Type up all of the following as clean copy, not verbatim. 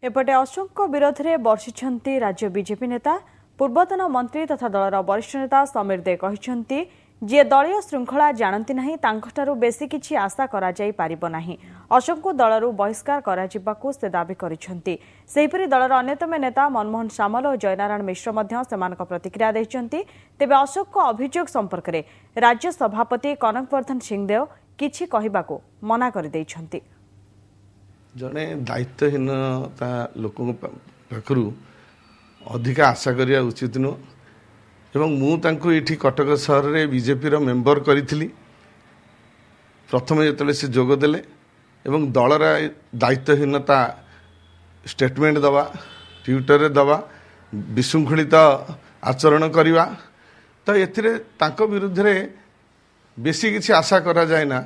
एपटे अशोक विरोध में बर्षिंट राज्य बीजेपी नेता पूर्वतन मंत्री तथा दलर वरिष्ठ नेता समीर दे कहते जी दलीय श्रृंखला जानती ना तांकठारु बेसी किछि आशा करा जाई पारिबो नाही। अशोक को दलरू बहिष्कार कराजिबाकू से दाबी करिसेंती। सेहिपरि दलर अन्यतम नेता मनमोहन सामल और जयनारायण मिश्र मध्य सेमानक प्रतिक्रिया दैछंती। तेबे अशोक को अभियोग संपर्क में राज्य सभापति कनकवर्धन सिंहदेव किछि कहिबाकू मना कर दैछंती। जड़े दायित्वहीनता लोक पाखु अधिक आशा करिया उचित नुह एवं मुझे ये कटक सहर में बीजेपी मेंबर करी प्रथम जो से जोगदेले एवं दलर दायित्वहीनता स्टेटमेंट दवा ट्विटर दवा विशृंखलित आचरण करवा तो ये विरुद्ध में बेसी किसी आशा करा जाए ना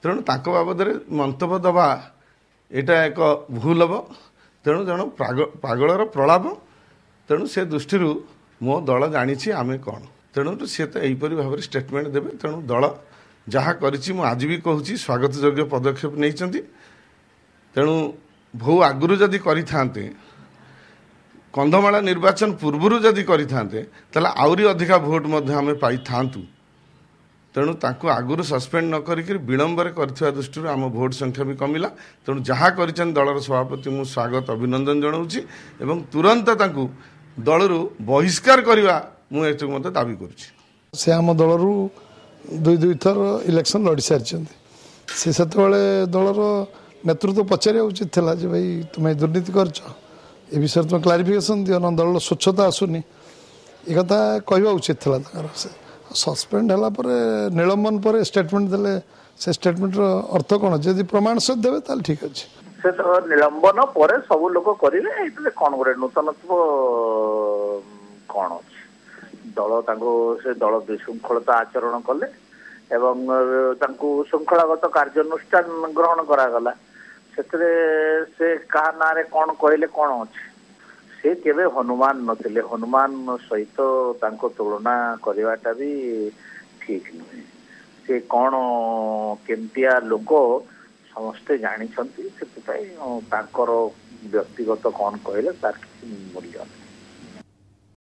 तेणु बाबद मंतव्य दवा यहाँ एक भूल हम तेणु जन पागलर प्रलाप तेणु से दृष्टि मो दल जानी आमे कौन तेणु सी तो यहीपरि भाव में स्टेटमेंट देवे तेणु दल जहाँ करी आज भी कहूँ स्वागत योग्य पदक्षेप नहीं तेणु बहु आगुरी जदि करें कंधमाला निर्वाचन पूर्वर जदि करें आहरी अधिका भोट आम पाई था तेणु तांको आगुरी सस्पेंड न करिक विलंबर कर दृष्टि आम भोट संख्या भी कमिला तेणु जहाँ कर दलर सभापति मु स्वागत अभिनंदन जनाऊँगी एवं तुरंत तांको दलरू बहिष्कार करवा मुझे मत दाबी कर आम दलरू दुई थर इलेक्शन लड़ी सारी से दलर नेतृत्व पचार उचित था जे भाई तुम्हें दुर्नीति कर विषय तुम क्लारिफिकेशन दियो ना दल स्वच्छता आसुनी ये कथा कहवा उचित था सस्पेंड है निलंबन पर स्टेटमेंट देले से स्टेटमेंट अर्थ कौन जदि प्रमाण सहित देवे ताल ठीक अच्छे से तो निलंबन पर सब लोक करेंगे कौन गोटे नूतनत्व कौन अच्छे दल से दल विशृंखलता आचरण कले एवं श्रृंखलागत कार्यानुष्ठान ग्रहण करागला से कहा ना कौन कहले कौन अच्छे से केवे हनुमान नथिले हनुमान सहित तुलना करवाटा भी ठीक नुहे से कौन केमतिया लोक समस्ते जानी व्यक्तिगत कौन कहले तार मूल्य